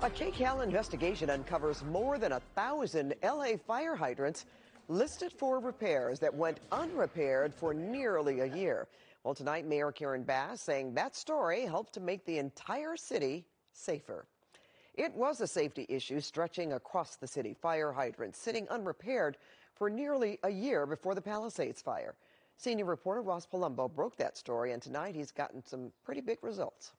A KCAL investigation uncovers more than 1,000 LA fire hydrants listed for repairs that went unrepaired for nearly a year. Well, tonight, Mayor Karen Bass saying that story helped to make the entire city safer. It was a safety issue stretching across the city. Fire hydrants sitting unrepaired for nearly a year before the Palisades fire. Senior reporter Ross Palumbo broke that story, and tonight he's gotten some pretty big results.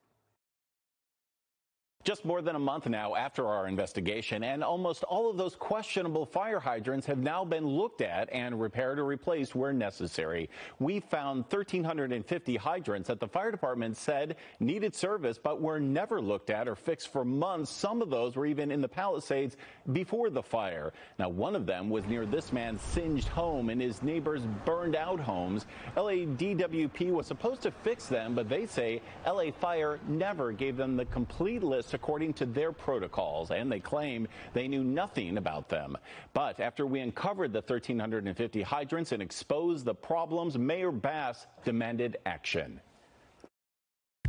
Just more than a month now after our investigation, and almost all of those questionable fire hydrants have now been looked at and repaired or replaced where necessary. We found 1,350 hydrants that the fire department said needed service but were never looked at or fixed for months. Some of those were even in the Palisades before the fire. Now, one of them was near this man's singed home and his neighbor's burned out homes. LA DWP was supposed to fix them, but they say LA Fire never gave them the complete list according to their protocols, and they claim they knew nothing about them. But after we uncovered the 1,350 hydrants and exposed the problems, Mayor Bass demanded action.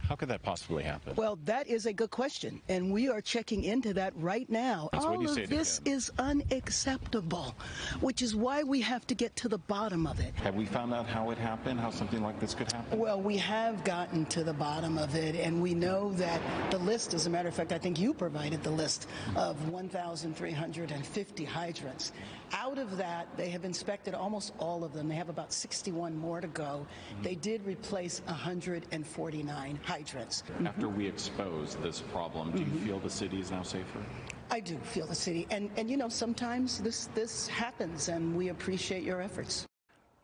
How could that possibly happen? Well, that is a good question, and we are checking into that right now. All of this is unacceptable, which is why we have to get to the bottom of it. Have we found out how it happened, how something like this could happen? Well, we have gotten to the bottom of it, and we know that the list, as a matter of fact, I think you provided the list of 1,350 hydrants. Out of that, they have inspected almost all of them. They have about 61 more to go. They did replace 149 hydrants. After we expose this problem, do you feel the city is now safer? I do feel the city. And you know, sometimes this happens, and we appreciate your efforts.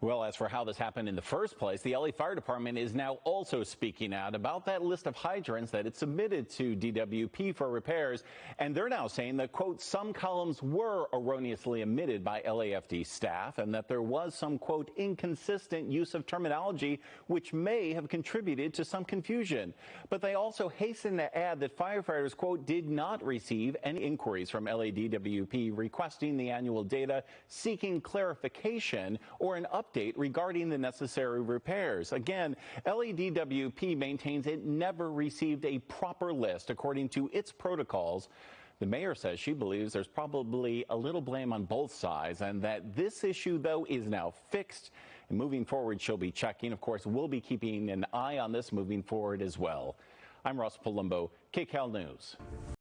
Well, as for how this happened in the first place, the LA Fire Department is now also speaking out about that list of hydrants that it submitted to DWP for repairs. And they're now saying that, quote, some columns were erroneously omitted by LAFD staff and that there was some, quote, inconsistent use of terminology, which may have contributed to some confusion. But they also hasten to add that firefighters, quote, did not receive any inquiries from LADWP requesting the annual data, seeking clarification or an update regarding the necessary repairs. Again, LADWP maintains it never received a proper list according to its protocols. The mayor says she believes there's probably a little blame on both sides and that this issue, though, is now fixed. And moving forward, she'll be checking. Of course, we'll be keeping an eye on this moving forward as well. I'm Ross Palumbo, KCAL News.